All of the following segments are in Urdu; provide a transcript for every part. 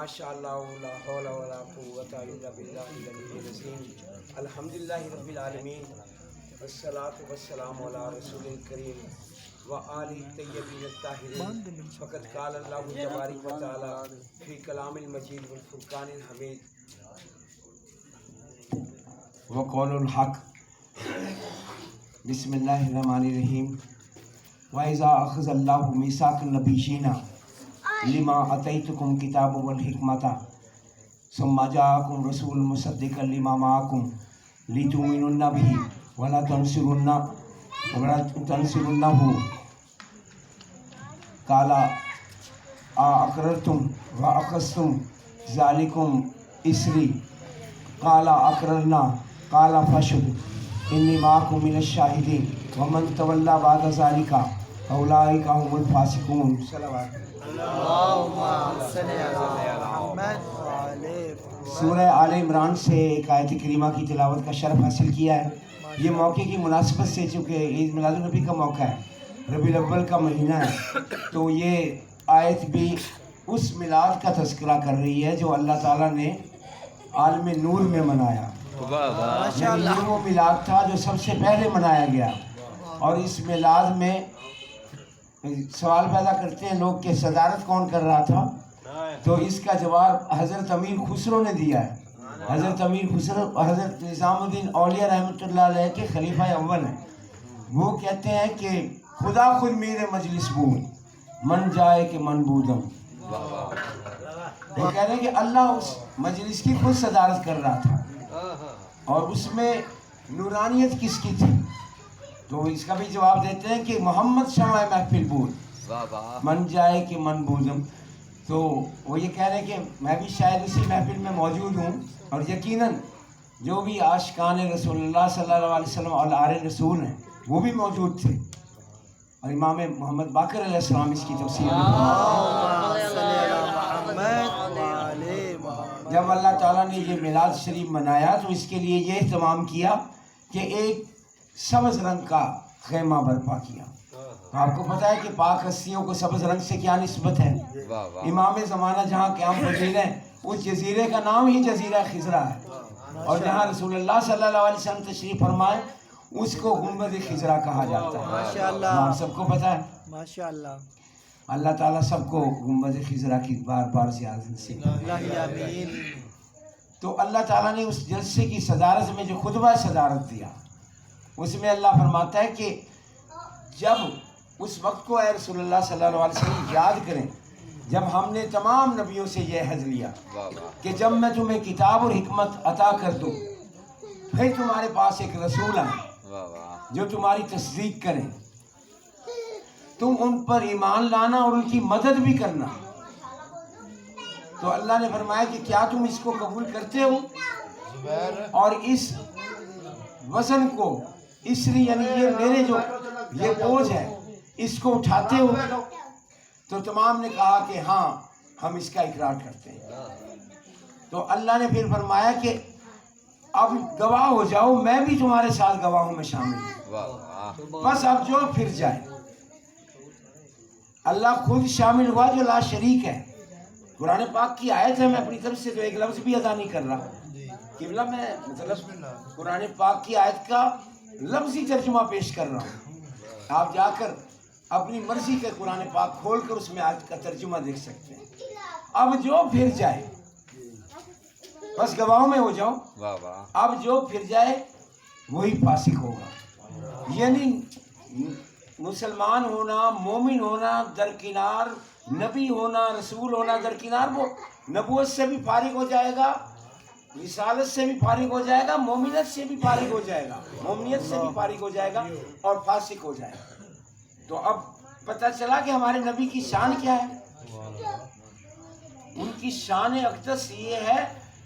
ماشاء اللہ لا حول ولا قوۃ الا باللہ العلی العظیم. الحمدللہ رب العالمین والصلاة والسلام علی رسول الکریم وآلہ الطیبین الطاہرین. فقد قال اللہ تبارک و تعالی فی کلام المجید والفرقان الحمید وقول الحق. بسم اللہ الرحمن الرحیم. وَإِذَا أَخَذَ اللَّهُ مِيثَاقَ النَّبِيِّينَ لما اتیتکم کتاب والحکمت ثم جاءکم رسول مصدقا لما معکم لتؤمنن به ولا تنصرنه قال اقررتم واخذتم ذلکم اسری قال اقررنا قال فاشهدوا انی معکم من الشاہدین ومن تولی بعد ذلک فاولئک هم الفاسقون. صلوات. سورہ آل عمران سے ایک آیت کریمہ کی تلاوت کا شرف حاصل کیا ہے. یہ موقع کی مناسبت سے چونکہ عید میلاد النبی کا موقع ہے، ربیع الاول کا مہینہ ہے، تو یہ آیت بھی اس میلاد کا تذکرہ کر رہی ہے جو اللہ تعالیٰ نے عالم نور میں منایا. یعنی یہ وہ میلاد تھا جو سب سے پہلے منایا گیا. اور اس میلاد میں سوال پیدا کرتے ہیں لوگ کہ صدارت کون کر رہا تھا، تو اس کا جواب حضرت امیر خسرو نے دیا ہے. حضرت امیر خسرو حضرت نظام الدین اولیاء رحمۃ اللہ علیہ کے خلیفہ اول ہیں. وہ کہتے ہیں کہ خدا خود میر مجلس بود من جائے کہ من بودم. وہ کہہ رہے ہیں کہ اللہ اس مجلس کی خود صدارت کر رہا تھا اور اس میں نورانیت کس کی تھی. تو اس کا بھی جواب دیتے ہیں کہ محمد شمع محفل بود من جائے کہ من بودم. تو وہ یہ کہہ رہے ہیں کہ میں بھی شاید اسی محفل میں موجود ہوں، اور یقیناً جو بھی عاشقان رسول اللہ صلی اللہ علیہ وسلم اور آل رسول ہیں وہ بھی موجود تھے. اور امام محمد باقر علیہ السلام اس کی تفسیر جب اللہ تعالیٰ نے یہ میلاد شریف منایا تو اس کے لیے یہ اہتمام کیا کہ ایک سبز رنگ کا خیمہ برپا کیا. آپ کو پتا ہے کہ پاک ہستیوں کو سبز رنگ سے کیا نسبت ہے. امام زمانہ جہاں قیام پذیر ہیں اس جزیرے کا نام ہی جزیرہ خضرا ہے، اور جہاں رسول اللہ صلی اللہ علیہ وسلم تشریف فرمائے اس کو گنبد خضرا کہا جاتا ہے. ماشاءاللہ آپ سب کو پتا ہے. ماشاءاللہ اللہ تعالیٰ سب کو گنبد خضرا کی بار بار زیارت نصیب کرے. تو اللہ تعالیٰ نے اس جلسے کی صدارت میں جو خطبہ صدارت دیا اس میں اللہ فرماتا ہے کہ جب اس وقت کو اے رسول اللہ صلی اللہ علیہ وسلم یاد کریں جب ہم نے تمام نبیوں سے یہ عہد لیا کہ جب میں تمہیں کتاب اور حکمت عطا کر دوں پھر تمہارے پاس ایک رسول آئے جو تمہاری تصدیق کریں، تم ان پر ایمان لانا اور ان کی مدد بھی کرنا. تو اللہ نے فرمایا کہ کیا تم اس کو قبول کرتے ہو اور اس وزن کو اسری یعنی یہ میرے جو یہ بوجھ ہے اس کو اٹھاتے ہو؟ تو تمام نے کہا کہ ہاں ہم اس کا اقرار کرتے ہیں. تو اللہ نے پھر فرمایا کہ اب گواہ ہو جاؤ، میں بھی تمہارے ساتھ گواہوں میں شامل ہوں، بس اب جو پھر جائے. اللہ خود شامل ہوا جو لا شریک ہے. قرآن پاک کی آیت ہے، میں اپنی طرف سے تو ایک لفظ بھی ادا نہیں کر رہا قبلہ، میں مطلب قرآن پاک کی آیت کا لفظی ترجمہ پیش کر رہا ہوں. آپ جا کر اپنی مرضی کے قرآن پاک کھول کر اس میں آیت کا ترجمہ دیکھ سکتے ہیں. اب جو پھر جائے بس گواہوں میں ہو جاؤ، اب جو پھر جائے وہی فاسق ہوگا. یعنی مسلمان ہونا، مومن ہونا درکنار، نبی ہونا، رسول ہونا درکنار، وہ نبوت سے بھی فارغ ہو جائے گا، رسالت سے بھی فارغ ہو جائے گا، مومنیت سے بھی فارغ ہو جائے گا، مومنیت سے بھی فارغ ہو جائے گا اور فاسق ہو جائے گا. تو اب پتہ چلا کہ ہمارے نبی کی شان کیا ہے. ان کی شان اقدس یہ ہے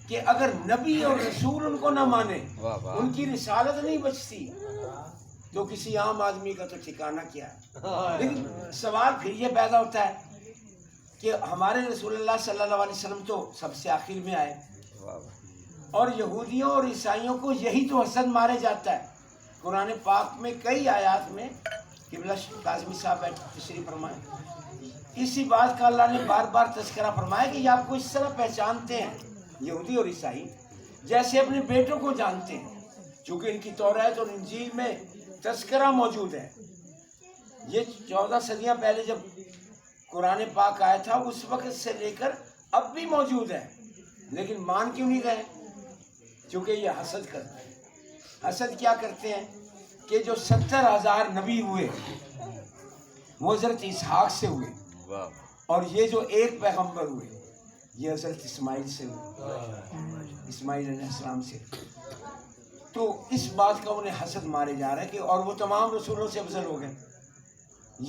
کہ اگر نبی اور رسول ان کو نہ مانے ان کی رسالت نہیں بچتی تو کسی عام آدمی کا تو ٹھکانہ کیا ہے. لیکن سوال پھر یہ پیدا ہوتا ہے کہ ہمارے رسول اللہ صلی اللہ علیہ وسلم تو سب سے آخر میں آئے اور یہودیوں اور عیسائیوں کو یہی تو حسد مارے جاتا ہے. قرآن پاک میں کئی آیات میں قبلہ کاظمی صاحب تشریف فرمائیں اسی بات کا اللہ نے بار بار تذکرہ فرمایا کہ یہ آپ کو اس طرح پہچانتے ہیں یہودی اور عیسائی جیسے اپنے بیٹوں کو جانتے ہیں، چونکہ ان کی توریت اور انجیل میں تذکرہ موجود ہے۔ یہ 14 صدیاں پہلے جب قرآن پاک آیا تھا اس وقت سے لے کر اب بھی موجود ہے، لیکن مان کیوں نہیں رہے؟ چونکہ یہ حسد کرتے ہیں۔ حسد کیا کرتے ہیں کہ جو 70,000 نبی ہوئے وہ حضرت اسحاق سے ہوئے، اور یہ جو ایک پیغمبر ہوئے یہ حضرت اسماعیل سے ہوئے، اسماعیل علیہ السلام سے۔ تو اس بات کا انہیں حسد مارے جا رہا ہے کہ اور وہ تمام رسولوں سے افضل ہو گئے،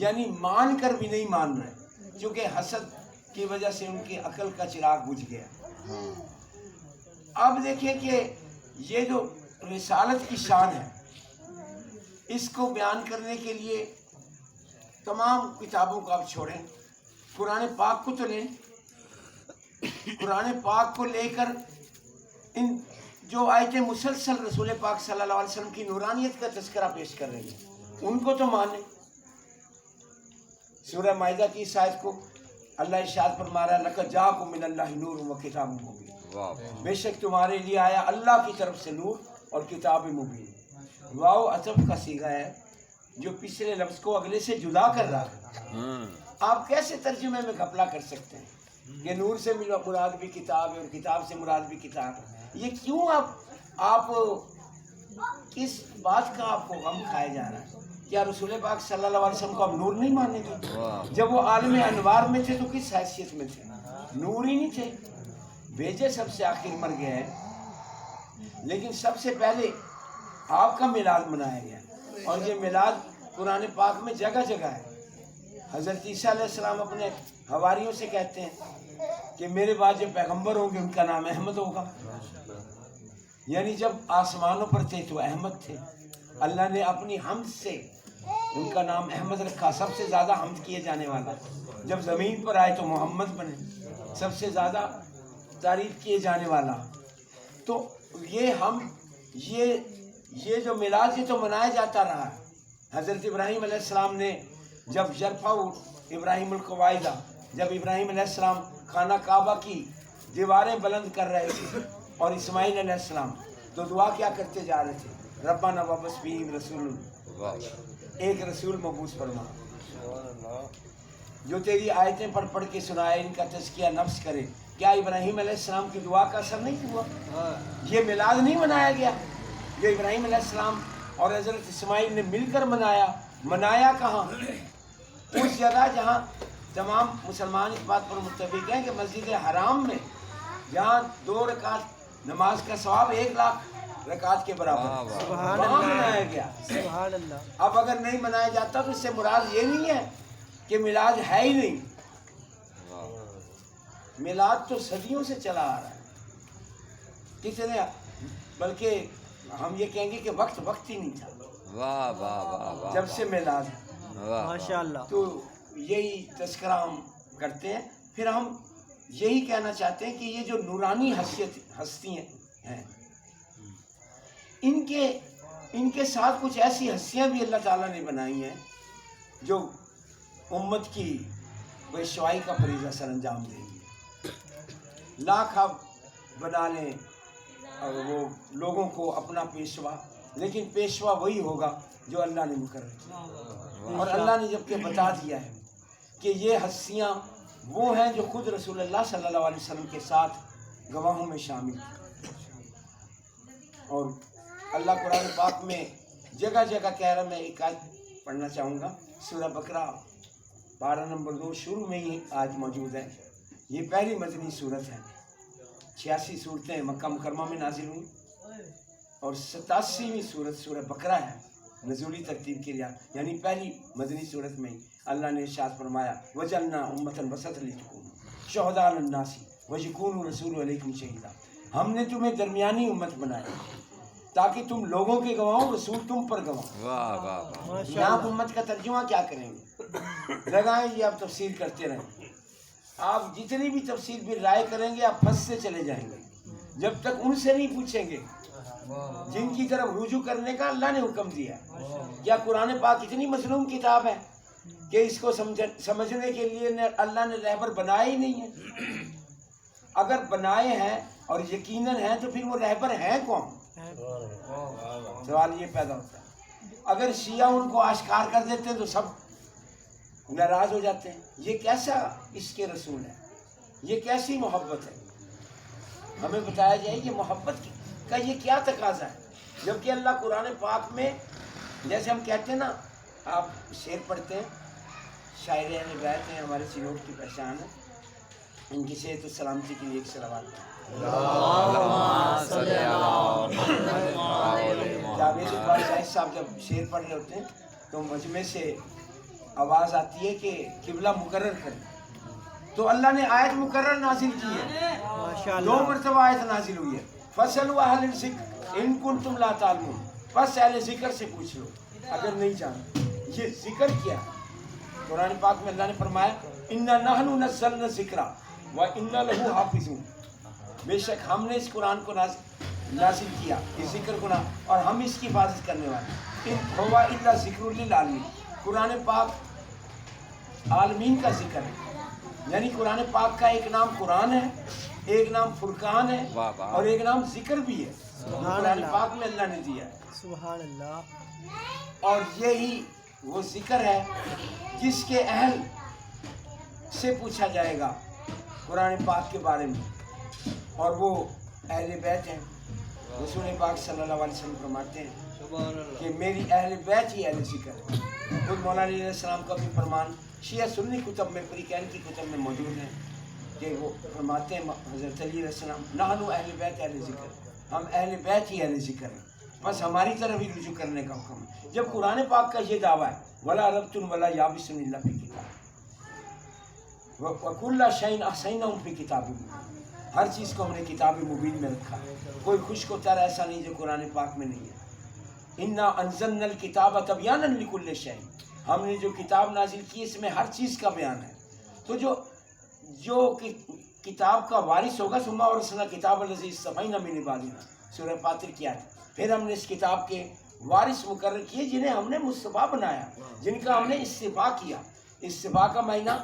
یعنی مان کر بھی نہیں مان رہے، کیونکہ حسد کی وجہ سے ان کی عقل کا چراغ بجھ گیا۔ اب دیکھیں کہ یہ جو رسالت کی شان ہے اس کو بیان کرنے کے لیے تمام کتابوں کو آپ چھوڑیں، قرآن پاک کو تو لیں، قرآن پاک کو لے کر ان جو آیتیں مسلسل رسول پاک صلی اللہ علیہ وسلم کی نورانیت کا تذکرہ پیش کر رہی ہیں ان کو تو مانیں۔ سورہ مائدہ کی اس آیت کو اللہ ارشاد فرما رہا ہے لَقَدْ جَاءَكُم مِّنَ اللَّهِ نُورٌ وَكِتَابٌ مُّبِينٌ، بے شک تمہارے لیے آیا اللہ کی طرف سے نور اور کتاب مبین۔ واو عطف کا صیغہ ہے جو پچھلے لفظ کو اگلے سے جدا کر رہا ہے۔ آپ کیسے ترجمے میں گھپلا کر سکتے ہیں کہ نور سے مراد بھی کتاب ہے اور کتاب سے مراد بھی کتاب ہے؟ یہ کیوں آپ کس بات کا آپ کو غم کھایا جا رہا ہے؟ کیا رسول پاک صلی اللہ علیہ وسلم کو آپ نور نہیں مانیں گے؟ جب وہ عالم انوار میں تھے تو کس حیثیت میں تھے؟ نور ہی نہیں تھے، بھیجے سب سے آخر مر گئے ہیں، لیکن سب سے پہلے آپ کا میلاد منایا گیا، اور یہ میلاد قرآن پاک میں جگہ جگہ ہے۔ حضرت عیسیٰ علیہ السلام اپنے حواریوں سے کہتے ہیں کہ میرے بعد جو پیغمبر ہوں گے ان کا نام احمد ہوگا، یعنی جب آسمانوں پر تھے تو احمد تھے، اللہ نے اپنی حمد سے ان کا نام احمد رکھا، سب سے زیادہ حمد کیے جانے والا۔ جب زمین پر آئے تو محمد بنے، سب سے زیادہ تعریف کیے جانے والا۔ تو یہ جو میلاد یہ تو منایا جاتا رہا ہے۔ حضرت ابراہیم علیہ السلام نے جب یرفع ابراہیم القواعد، جب ابراہیم علیہ السلام خانہ کعبہ کی دیواریں بلند کر رہے تھے اور اسماعیل علیہ السلام تو دعا کیا کرتے جا رہے تھے، ربنا وابعث فیہم رسول، ایک رسول مبعوث فرما جو تیری آیتیں پڑھ پڑھ کے سنائے، ان کا تزکیہ نفس کرے۔ کیا ابراہیم علیہ السلام کی دعا کا اثر نہیں ہوا؟ یہ میلاد نہیں منایا گیا جو ابراہیم علیہ السلام اور حضرت اسماعیل نے مل کر منایا کہاں؟ اس جگہ جہاں تمام مسلمان اس بات پر متفق ہیں کہ مسجد حرام میں جہاں 2 رکعت نماز کا ثواب 1,00,000 رکعت کے برابر وہاں منایا گیا۔ سبحان اللہ۔ اب اگر نہیں منایا جاتا تو اس سے مراد یہ نہیں ہے کہ میلاد ہے ہی نہیں، میلاد تو صدیوں سے چلا آ رہا ہے، کتنے بلکہ ہم یہ کہیں گے کہ وقت ہی نہیں تھا واہ واہ واہ واہ جب سے میلاد ہے۔ ماشاء اللہ۔ تو یہی تذکرہ ہم کرتے ہیں، پھر ہم یہی کہنا چاہتے ہیں کہ یہ جو نورانی ہستیاں ہیں ان کے ساتھ کچھ ایسی ہستیاں بھی اللہ تعالیٰ نے بنائی ہیں جو امت کی پیشوائی کا فریضہ سر انجام دیں گی۔ لاکھ آپ بنا لیں اور وہ لوگوں کو اپنا پیشوا، لیکن پیشوا وہی ہوگا جو اللہ نے مقرر کیا، اور اللہ نے جب کہ بتا دیا ہے کہ یہ ہستیاں وہ ہیں جو خود رسول اللہ صلی اللہ علیہ وسلم کے ساتھ گواہوں میں شامل ہیں۔ اور اللہ قرآن پاک میں جگہ جگہ کہہ رہا، میں ایک آیت پڑھنا چاہوں گا، سورہ بقرہ 12 نمبر 2 شروع میں ہی آیت موجود ہے۔ یہ پہلی مدنی صورت ہے، 86 صورتیں مکہ مکرمہ میں نازل ہوئیں، اور 87ویں صورت سورہ بقرہ ہے نزولی ترتیب کے لیے، یعنی پہلی مدنی صورت میں ہی اللہ نے ارشاد فرمایا وَجَعَلْنَا أُمَّةً وَسَطًا لِتَكُونُوا شُهَدَاءَ عَلَى النَّاسِ وَيَكُونَ الرَّسُولُ عَلَيْكُمْ شَهِيدًا، ہم نے تمہیں درمیانی امت بنایا تاکہ تم لوگوں کے گواہ، رسول تم پر گواہ۔ واہ واہ واہ یہاں امت کا ترجمہ کیا کریں گے؟ لگائیں یہ آپ تفسیر کرتے رہیں، آپ جتنی بھی تفسیر بھی رائے کریں گے آپ پھنستے چلے جائیں گے جب تک ان سے نہیں پوچھیں گے جن کی طرف رجوع کرنے کا اللہ نے حکم دیا۔ کیا قرآن پاک اتنی مظلوم کتاب ہے کہ اس کو سمجھنے کے لیے اللہ نے رہبر بنائے ہی نہیں ہیں. اگر بنائے ہیں اور یقیناً ہیں تو پھر وہ رہبر ہیں کون؟ سوال یہ پیدا ہوتا ہے. اگر شیعہ ان کو آشکار کر دیتے ہیں تو سب ناراض ہو جاتے ہیں. یہ کیسا اس کے رسول ہے؟ یہ کیسی محبت ہے؟ ہمیں بتایا جائے کہ محبت کا یہ کیا تقاضا ہے، جبکہ اللہ قرآن پاک میں جیسے ہم کہتے ہیں نا، آپ شعر پڑھتے ہیں، شاعر اہل بیت ہیں، ہمارے سلوٹ کی پہچان ہے، ان کی صحت و سلامتی کے لیے ایک صلوات. جاوید اقبال صاحب جب شعر پڑھ رہے ہوتے ہیں تو مجمع سے آواز آتی ہے کہ قبلہ مقرر کریں، تو اللہ نے آیت مقرر نازل کی ہے. دو مرتبہ آیت نازل ہوئی ہے، فَاسْأَلُوا أَهْلَ الذِّكْرِ إِن كُنتُمْ لَا تَعْلَمُونَ. بس اہل ذکر سے پوچھ لو اگر نہیں جانتے. یہ ذکر کیا ہے؟ قرآن پاک میں اللہ نے فرمایا اِنَّا نَحْنُ نَزَّلْنَا الذِّكْرَ وَإِنَّا لَهُ حَافِظُونَ. بے شک ہم نے اس قرآن کو نازل کیا، اس ذکر کو اور ہم اس کی حفاظت کرنے والے. اِن هُوَ إِلَّا ذِكْرٌ لِّلْعَالَمِينَ. قرآن پاک عالمین کا ذکر ہے، یعنی قرآن پاک کا ایک نام قرآن ہے، ایک نام فرقان ہے، اور ایک نام ذکر بھی ہے. قرآن پاک میں اللہ نے دیا ہے. سبحان اللہ. اور یہی وہ ذکر ہے جس کے اہل سے پوچھا جائے گا قرآن پاک کے بارے میں، اور وہ اہل بیت ہیں. رسول پاک صلی اللہ علیہ وسلم فرماتے ہیں کہ میری اہل بیت ہی اہل ذکر ہے. خود مولانا علیہ السلام کا بھی فرمان شیعہ سنی کتب میں، فریقین کی کتب میں موجود ہے کہ وہ فرماتے ہیں حضرت علی علیہ السلام نحن اہل بیت اہل ذکر، ہم اہل بیت ہی اہل ذکر ہیں، بس ہماری طرف ہی رجوع کرنے کا حکم ہے. جب قرآن پاک کا یہ دعویٰ ہے ولا ربتن ولا یابس الا فی کتاب وکل شیء احصیناہ فی کتاب مبین. ہر چیز کو ہم نے کتاب مبین میں رکھا ہے. کوئی خشک و تر ایسا نہیں جو قرآن پاک میں نہیں ہے. انا انزلنا الکتاب تبیانا لکل شیء. ہم نے جو کتاب نازل کی اس میں ہر چیز کا بیان ہے. تو جو کتاب کا وارث ہوگا ثم اورثنا کتاب الذی اصطفینا من عبادنا، سورہ فاطر کی آیت. پھر ہم نے اس کتاب کے وارث مقرر کیے جنہیں ہم نے مصطفیٰ بنایا، جن کا ہم نے استفاء کیا. استفاء کا معنی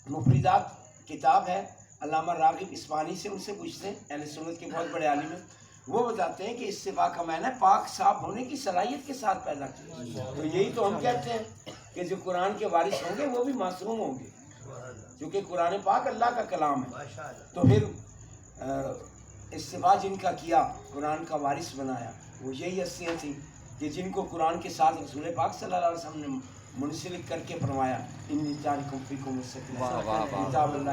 مفردات کتاب ہے. علامہ راغب اصفہانی سے ان سے پوچھتے ہیں، اہل سنت کے بہت بڑے عالم ہیں، وہ بتاتے ہیں کہ استفاء کا معنی پاک صاف ہونے کی صلاحیت کے ساتھ پیدا کیا. تو یہی تو ہم کہتے ہیں کہ جو قرآن کے وارث ہوں گے وہ بھی معصوم ہوں گے، کیونکہ قرآن پاک اللہ کا کلام ہے. تو پھر استفاء جن کا کیا، قرآن کا وارث بنایا، وہ یہی ہستیاں تھیں کہ جن کو قرآن کے ساتھ رسول پاک صلی اللہ علیہ وسلم نے منسلک کر کے فرمایا انی تارکم فیکم الثقلین کتاب اللہ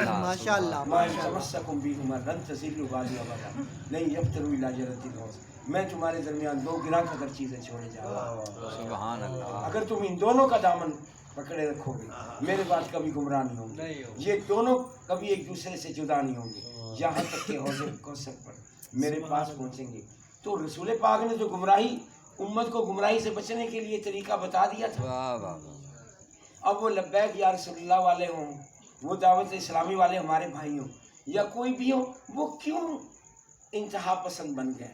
ماشاء اللہ. ما تمسکم بہما لن تضلوا بعدی ابدا لن یفتروا الی جرۃ الغوث. میں تمہارے درمیان دو گراں قدر چیزیں چھوڑے جا رہا ہوں، سبحان اللہ. اگر تم ان دونوں کا دامن پکڑے رکھو گے میرے بعد کبھی گمراہ نہیں ہوں گے. یہ دونوں کبھی ایک دوسرے سے جدا نہیں ہوں گے یہاں تک کہ حوض کوثر پر میرے پاس پہنچیں گے. تو رسول پاک نے جو گمراہی امت کو گمراہی سے بچنے کے لیے طریقہ بتا دیا تھا. اب وہ لبیک یا رسول اللہ والے ہوں، وہ دعوت اسلامی والے ہمارے بھائی ہوں، یا کوئی بھی ہو، وہ کیوں انتہا پسند بن گئے؟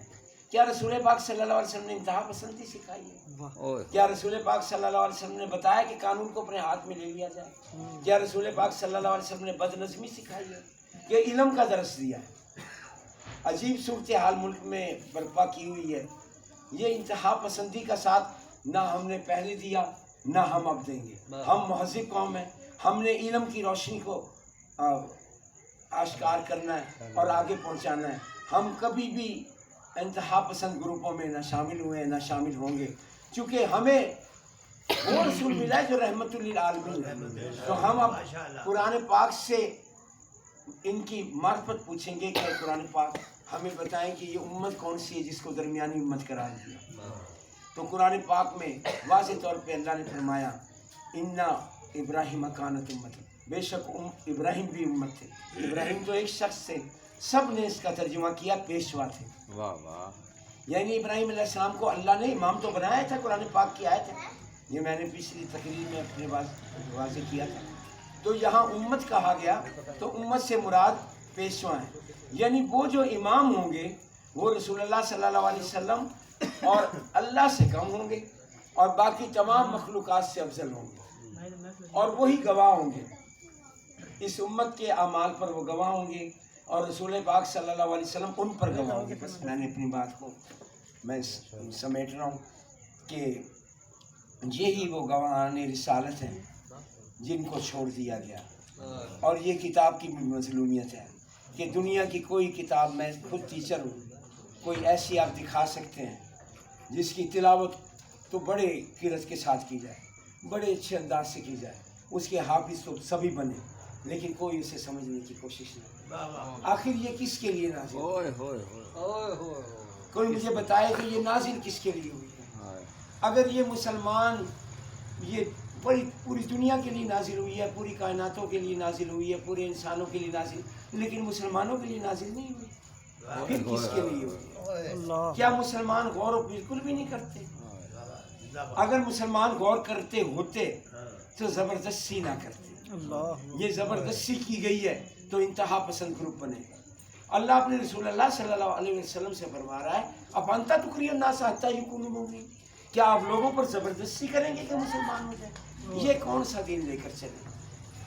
کیا رسول پاک صلی اللہ علیہ وسلم نے انتہا پسندی سکھائی ہے؟ کیا رسول پاک صلی اللہ علیہ وسلم نے بتایا کہ قانون کو اپنے ہاتھ میں لے لیا جائے؟ کیا رسول پاک صلی اللہ علیہ وسلم نے بد نظمی سکھائی ہے؟ کہ علم کا درس دیا ہے؟ عجیب صورتحال ملک میں برپا کی ہوئی ہے. یہ انتہا پسندی کا ساتھ نہ ہم نے پہلے دیا نہ ہم اب دیں گے. ہم مہذب قوم ہیں، ہم نے علم کی روشنی کو آشکار کرنا ہے اور آگے پہنچانا ہے. ہم کبھی بھی انتہا پسند گروپوں میں نہ شامل ہوئے نہ شامل ہوں گے، چونکہ ہمیں وہ رسول ملا ہے جو رحمت للعالمین ہے. تو ہم اب قرآن پاک سے ان کی معرفت پوچھیں گے کہ قرآن پاک ہمیں بتائیں کہ یہ امت کون سی ہے جس کو درمیانی امت قرار دیا. تو قرآن پاک میں واضح طور پہ اللہ نے فرمایا انا ابراہیم کانت امت، بے شک ابراہیم بھی امت تھے. ابراہیم تو ایک شخص تھے، سب نے اس کا ترجمہ کیا پیشوا تھے. یعنی ابراہیم علیہ السلام کو اللہ نے امام تو بنایا تھا. قرآن پاک کی آیت ہے، یہ میں نے پچھلی تقریر میں اپنے بات واضح کیا تھا. تو یہاں امت کہا گیا تو امت سے مراد پیشوا ہیں، یعنی وہ جو امام ہوں گے وہ رسول اللہ صلی اللہ علیہ وسلم اور اللہ سے کم ہوں گے. اور باقی تمام مخلوقات سے افضل ہوں گے، اور وہی گواہ ہوں گے اس امت کے اعمال پر، وہ گواہ ہوں گے، اور رسول پاک صلی اللہ علیہ وسلم ان پر گواہ ہوں گے۔ بس میں نے اپنی بات کو میں سمیٹ رہا ہوں کہ یہی وہ گواہان رسالت ہیں جن کو چھوڑ دیا گیا، اور یہ کتاب کی بھی مظلومیت ہے کہ دنیا کی کوئی کتاب، میں خود ٹیچر ہوں، کوئی ایسی آپ دکھا سکتے ہیں جس کی تلاوت تو بڑے قرت کے ساتھ کی جائے، بڑے اچھے انداز سے کی جائے، اس کے حافظ تو سبھی بنے، لیکن کوئی اسے سمجھنے کی کوشش نہیں۔ آخر یہ کس کے لیے نازل ہوئی؟ کوئی مجھے بتائے کہ یہ نازل کس کے لیے ہوئی ہے؟ اگر یہ مسلمان، یہ پوری دنیا کے لیے نازل ہوئی ہے، پوری کائناتوں کے لیے نازل ہوئی ہے، پورے انسانوں کے لیے نازل، لیکن مسلمانوں کے لیے نازل نہیں ہوئی، پھر کس کے لیے ہوئی؟ کیا مسلمان غور بالکل بھی نہیں کرتے؟ اگر مسلمان غور کرتے ہوتے تو زبردستی نہ کرتے۔ یہ زبردستی کی گئی ہے تو انتہا پسند گروپ بنے گا۔ اللہ اپنے رسول اللہ صلی اللہ علیہ وسلم سے فرما رہا ہے، افانتا تکری الناس حتی یکونوا مؤمنین، کیا آپ لوگوں پر زبردستی کریں گے کہ مسلمان ہو جائیں؟ یہ کون سا دین لے کر چلے؟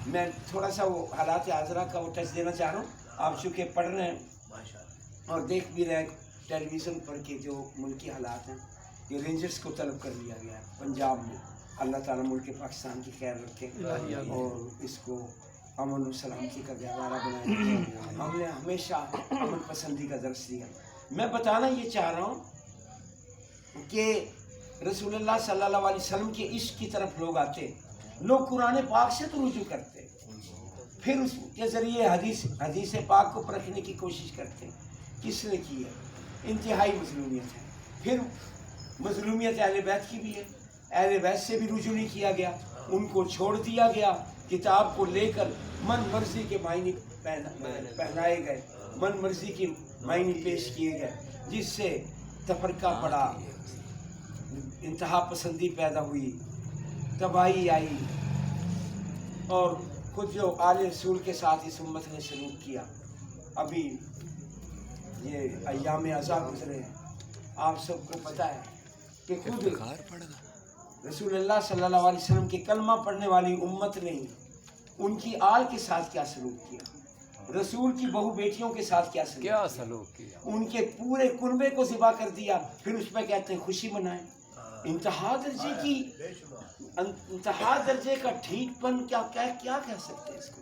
میں تھوڑا سا وہ حالات حاضرہ کا وہ ٹچ دینا چاہ رہا ہوں۔ آپ چونکہ پڑھ رہے ہیں اور دیکھ بھی رہے ٹیلی ویژن پر کے جو ملکی حالات ہیں، یہ رینجرز کو طلب کر لیا گیا ہے پنجاب میں۔ اللہ تعالیٰ ملک پاکستان کی خیر رکھے اور اس کو امن و سلامتی کا گہوارہ بنائے۔ ہم نے ہمیشہ امن پسندی کا درس دیا۔ میں بتانا یہ چاہ رہا ہوں کہ رسول اللہ صلی اللہ علیہ وسلم کے عشق کی طرف لوگ آتے، لوگ قرآن پاک سے تو رجوع کرتے، پھر اس کے ذریعے حدیث پاک کو پرکھنے کی کوشش کرتے۔ کس نے کی ہے؟ انتہائی مظلومیت ہے۔ پھر مظلومیت اہل بیت کی بھی ہے، اہل بیت سے بھی رجوع نہیں کیا گیا، ان کو چھوڑ دیا گیا، کتاب کو لے کر من مرضی کے معنی پہنائے گئے، من مرضی کے معنی پیش کیے گئے، جس سے تفرقہ پڑا، انتہا پسندی پیدا ہوئی، تباہی آئی، اور خود جو آل رسول کے ساتھ اس امت نے سلوک کیا۔ ابھی یہ ایام عزا گزرے ہیں، آپ سب کو پتہ ہے کہ خود رسول اللہ صلی اللہ علیہ وسلم کے کلمہ پڑھنے والی امت نے ان کی آل کے ساتھ کیا سلوک کیا، رسول کی بہو بیٹیوں کے ساتھ کیا سلوک کیا، ان کے پورے کنبے کو ذبح کر دیا، پھر اس پہ کہتے ہیں خوشی منائیں۔ انتہا درجے کا ٹھیک پن کیا کہہ سکتے ہیں اس کو؟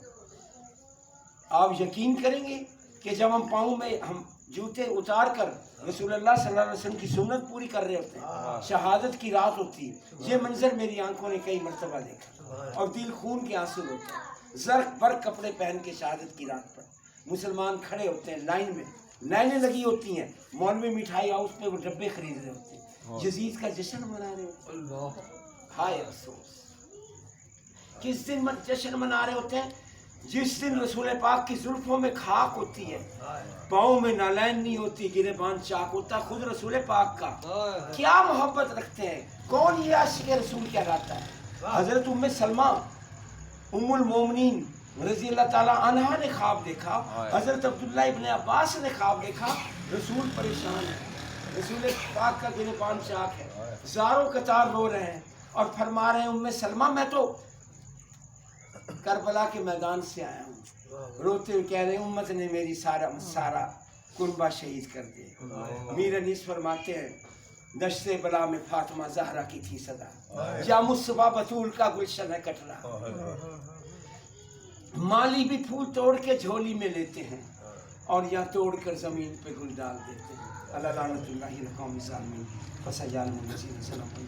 آپ یقین کریں گے کہ جب ہم پاؤں میں ہم جوتے اتار کر رسول اللہ صلی اللہ علیہ وسلم کی سنت پوری کر رہے ہوتے ہیں، شہادت کی رات ہوتی ہے، یہ منظر میری آنکھوں نے کئی مرتبہ دیکھا، اور دل خون کے آنسو ہوتے ہیں۔ زرق برق کپڑے پہن کے شہادت کی رات پر مسلمان کھڑے ہوتے ہیں، لائن میں لائنیں لگی ہوتی ہیں، مولوی مٹھائی ہاؤس پہ وہ ڈبے خرید رہے ہوتے ہیں، یزید کا جشن منا رہے ہوتے ہیں۔ ہائے افسوس، کس دن جشن منا رہے ہوتے ہیں؟ جس دن رسول پاک کی زلفوں میں خاک ہوتی ہے، پاؤں میں نالین نہیں ہوتی، گریبان چاک ہوتا خود رسول پاک کا۔ کیا محبت رکھتے ہیں، کون یہ عاشق رسول کہلاتا ہے؟ حضرت ام سلمہ ام المومنین رضی اللہ تعالیٰ عنہا نے خواب دیکھا، حضرت عبداللہ ابن عباس نے خواب دیکھا، رسول پریشان ہے، رسول پاک کا گریبان چاک ہے، زاروں قطار رو رہے ہیں، اور فرما رہے ہیں ام سلمہ میں تو کربلا کے میدان سے آیا ہوں، روتے ہوئے کہہ رہے ہیں امت نے میری سارا کنبہ شہید کر دیا۔ میر انیس فرماتے ہیں دشت بلا میں فاطمہ زہرا کی تھی صدا، یا مصطفیٰ بطول کا گلشن ہے کٹرا، مالی بھی پھول توڑ کے جھولی میں لیتے ہیں، اور یا توڑ کر زمین پہ گل ڈال دیتے ہیں۔ اللہ لعنت اللہ القوم الظالمین فسیجعلهم الذین ظلموا